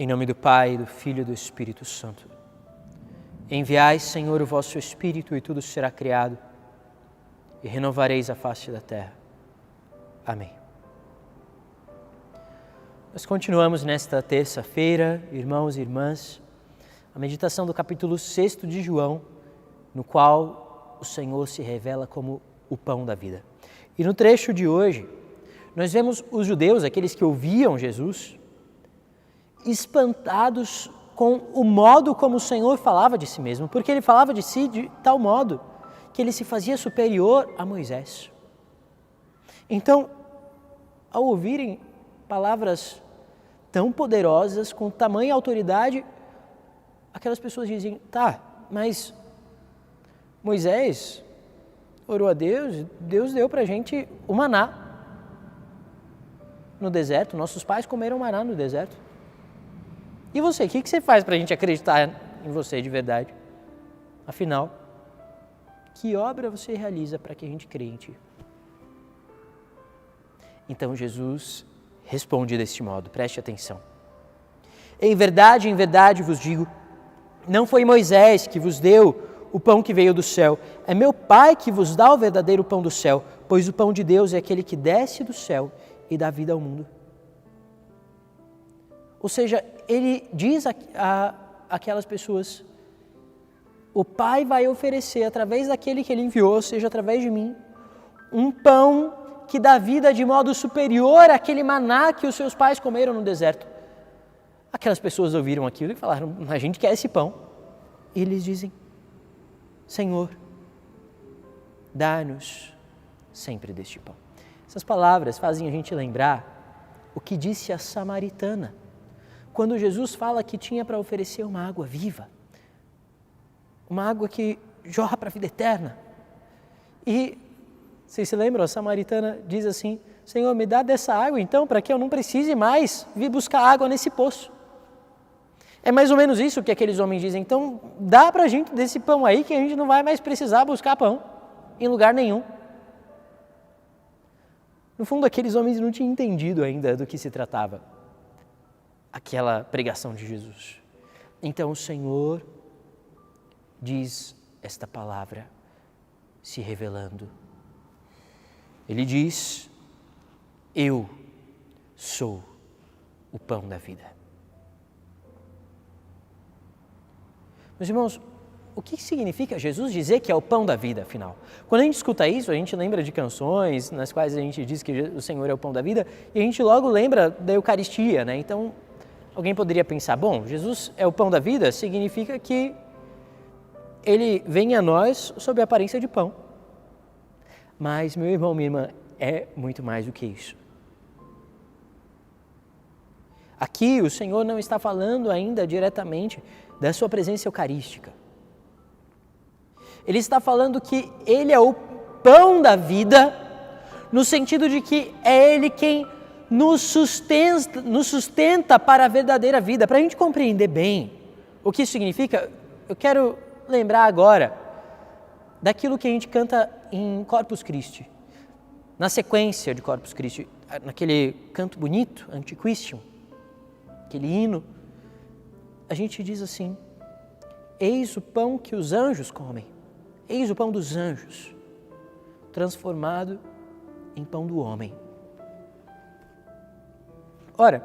Em nome do Pai, do Filho e do Espírito Santo. Enviai, Senhor, o vosso Espírito e tudo será criado e renovareis a face da terra. Amém. Nós continuamos nesta terça-feira, irmãos e irmãs, a meditação do capítulo 6 de João, no qual o Senhor se revela como o pão da vida. E no trecho de hoje, nós vemos os judeus, aqueles que ouviam Jesus, espantados com o modo como o Senhor falava de si mesmo, porque ele falava de si de tal modo que ele se fazia superior a Moisés. Então, ao ouvirem palavras tão poderosas, com tamanha autoridade, aquelas pessoas dizem, tá, mas Moisés orou a Deus, Deus deu pra gente o maná no deserto, nossos pais comeram maná no deserto. E você, o que você faz para a gente acreditar em você de verdade? Afinal, que obra você realiza para que a gente crê em ti? Então Jesus responde deste modo, preste atenção. Em verdade vos digo, não foi Moisés que vos deu o pão que veio do céu, é meu Pai que vos dá o verdadeiro pão do céu, pois o pão de Deus é aquele que desce do céu e dá vida ao mundo. Ou seja, ele diz a aquelas pessoas, o Pai vai oferecer através daquele que ele enviou, ou seja, através de mim, um pão que dá vida de modo superior àquele maná que os seus pais comeram no deserto. Aquelas pessoas ouviram aquilo e falaram, a gente quer esse pão. E eles dizem, Senhor, dá-nos sempre deste pão. Essas palavras fazem a gente lembrar o que disse a samaritana, quando Jesus fala que tinha para oferecer uma água viva, uma água que jorra para a vida eterna. E, vocês se lembram, a samaritana diz assim, Senhor, me dá dessa água então, para que eu não precise mais vir buscar água nesse poço. É mais ou menos isso que aqueles homens dizem, então dá para a gente desse pão aí que a gente não vai mais precisar buscar pão em lugar nenhum. No fundo, aqueles homens não tinham entendido ainda do que se tratava aquela pregação de Jesus. Então o Senhor diz esta palavra se revelando. Ele diz, eu sou o pão da vida. Meus irmãos, o que significa Jesus dizer que é o pão da vida, afinal? Quando a gente escuta isso, a gente lembra de canções nas quais a gente diz que o Senhor é o pão da vida e a gente logo lembra da Eucaristia, né? Então, alguém poderia pensar, bom, Jesus é o pão da vida, significa que ele vem a nós sob a aparência de pão. Mas, meu irmão, minha irmã, é muito mais do que isso. Aqui o Senhor não está falando ainda diretamente da sua presença eucarística. Ele está falando que ele é o pão da vida, no sentido de que é ele quem nos sustenta para a verdadeira vida. Para a gente compreender bem o que isso significa, eu quero lembrar agora daquilo que a gente canta em Corpus Christi, na sequência de Corpus Christi, naquele canto bonito, Antiquitium, aquele hino, a gente diz assim, eis o pão que os anjos comem, eis o pão dos anjos, transformado em pão do homem. Ora,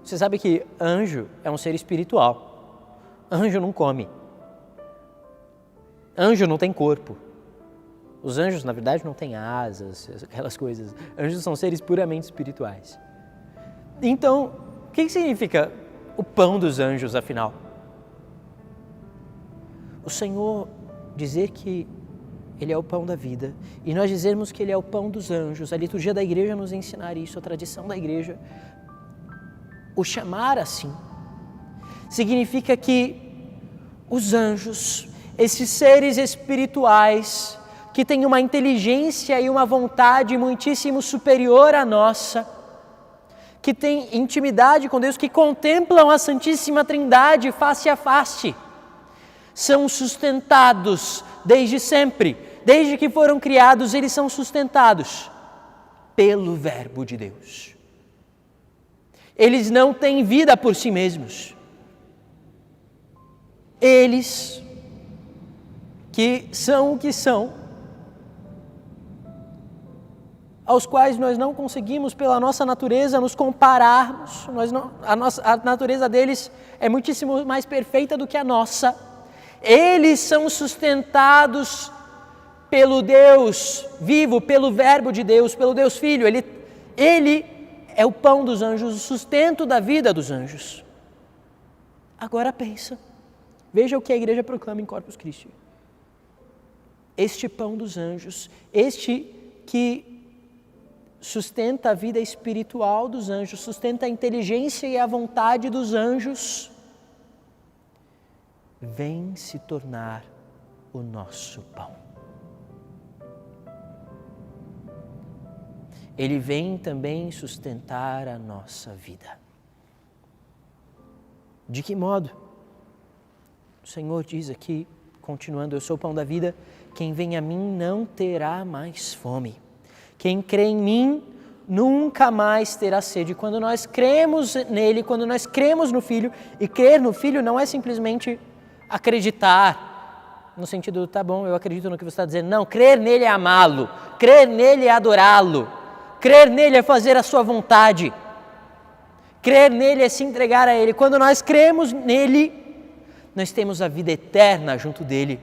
você sabe que anjo é um ser espiritual. Anjo não come. Anjo não tem corpo. Os anjos, na verdade, não têm asas, aquelas coisas. Anjos são seres puramente espirituais. Então, o que significa o pão dos anjos, afinal? O Senhor dizer que Ele é o pão da vida, e nós dizermos que Ele é o pão dos anjos, a liturgia da igreja nos ensinar isso, a tradição da igreja, o chamar assim, significa que os anjos, esses seres espirituais, que têm uma inteligência e uma vontade muitíssimo superior à nossa, que têm intimidade com Deus, que contemplam a Santíssima Trindade face a face, são sustentados desde sempre. Desde que foram criados, eles são sustentados pelo Verbo de Deus. Eles não têm vida por si mesmos. Eles que são o que são, aos quais nós não conseguimos, pela nossa natureza, nos compararmos. A natureza deles é muitíssimo mais perfeita do que a nossa. Eles são sustentados pelo Deus vivo, pelo Verbo de Deus, pelo Deus Filho. Ele é o pão dos anjos, o sustento da vida dos anjos. Agora pensa, veja o que a igreja proclama em Corpus Christi. Este pão dos anjos, este que sustenta a vida espiritual dos anjos, sustenta a inteligência e a vontade dos anjos, vem se tornar o nosso pão. Ele vem também sustentar a nossa vida. De que modo? O Senhor diz aqui, continuando, eu sou o pão da vida, quem vem a mim não terá mais fome. Quem crê em mim nunca mais terá sede. Quando nós cremos nele, quando nós cremos no Filho, e crer no Filho não é simplesmente acreditar, no sentido, tá bom, eu acredito no que você está dizendo. Não, crer nele é amá-lo, crer nele é adorá-lo, crer nele é fazer a sua vontade, crer nele é se entregar a ele. Quando nós cremos nele, nós temos a vida eterna junto dele.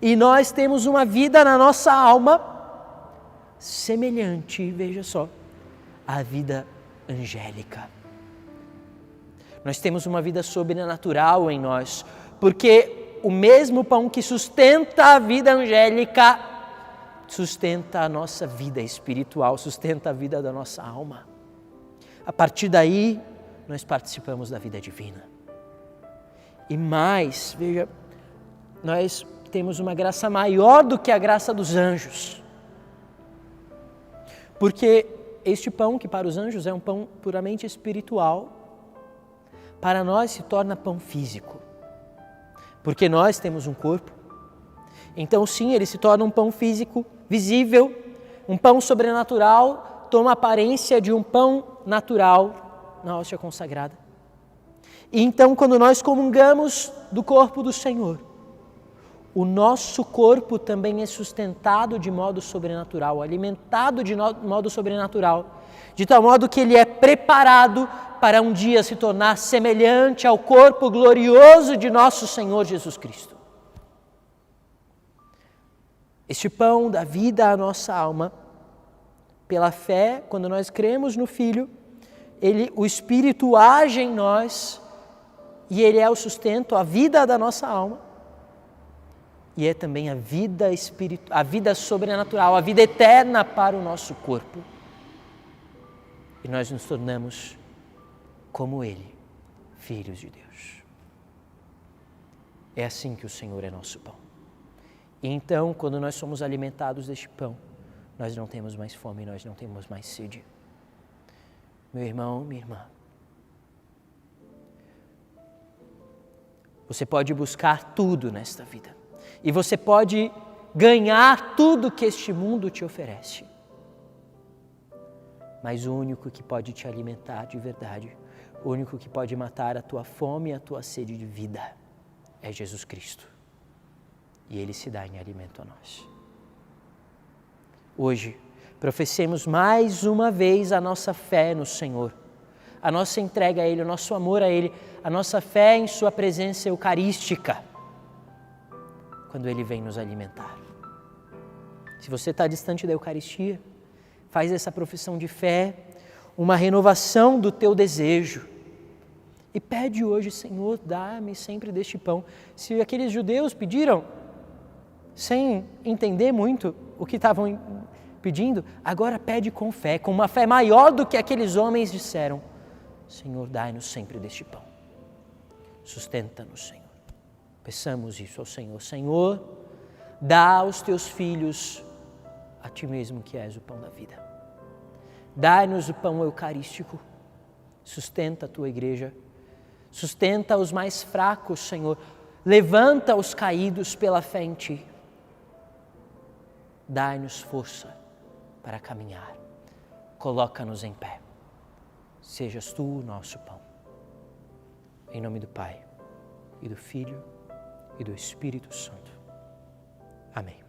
E nós temos uma vida na nossa alma semelhante, veja só, à vida angélica. Nós temos uma vida sobrenatural em nós, porque o mesmo pão que sustenta a vida angélica sustenta a nossa vida espiritual, sustenta a vida da nossa alma. A partir daí, nós participamos da vida divina. E mais, veja, nós temos uma graça maior do que a graça dos anjos. Porque este pão, que para os anjos é um pão puramente espiritual, para nós se torna pão físico. Porque nós temos um corpo. Então sim, ele se torna um pão físico, visível, um pão sobrenatural, toma a aparência de um pão natural na hóstia consagrada. E então, quando nós comungamos do corpo do Senhor, o nosso corpo também é sustentado de modo sobrenatural, alimentado de modo sobrenatural, de tal modo que ele é preparado para um dia se tornar semelhante ao corpo glorioso de nosso Senhor Jesus Cristo. Este pão dá vida à nossa alma, pela fé, quando nós cremos no Filho, o Espírito age em nós e ele é o sustento, a vida da nossa alma. E é também a vida espiritual, a vida sobrenatural, a vida eterna para o nosso corpo. E nós nos tornamos como Ele, filhos de Deus. É assim que o Senhor é nosso pão. E então, quando nós somos alimentados deste pão, nós não temos mais fome, nós não temos mais sede. Meu irmão, minha irmã, você pode buscar tudo nesta vida. E você pode ganhar tudo que este mundo te oferece. Mas o único que pode te alimentar de verdade, o único que pode matar a tua fome e a tua sede de vida é Jesus Cristo. E Ele se dá em alimento a nós. Hoje, professemos mais uma vez a nossa fé no Senhor, a nossa entrega a Ele, o nosso amor a Ele, a nossa fé em Sua presença eucarística, quando Ele vem nos alimentar. Se você está distante da Eucaristia, faz essa profissão de fé, uma renovação do teu desejo. E pede hoje, Senhor, dá-me sempre deste pão. Se aqueles judeus pediram, sem entender muito o que estavam pedindo, agora pede com fé, com uma fé maior do que aqueles homens disseram. Senhor, dai-nos sempre deste pão. Sustenta-nos, Senhor. Peçamos isso ao Senhor. Senhor, dá aos teus filhos a ti mesmo que és o pão da vida. Dai-nos o pão eucarístico. Sustenta a tua igreja. Sustenta os mais fracos, Senhor. Levanta os caídos pela fé em ti. Dai-nos força para caminhar. Coloca-nos em pé. sejas tu o nosso pão. Em nome do Pai, e do Filho, e do Espírito Santo. Amém.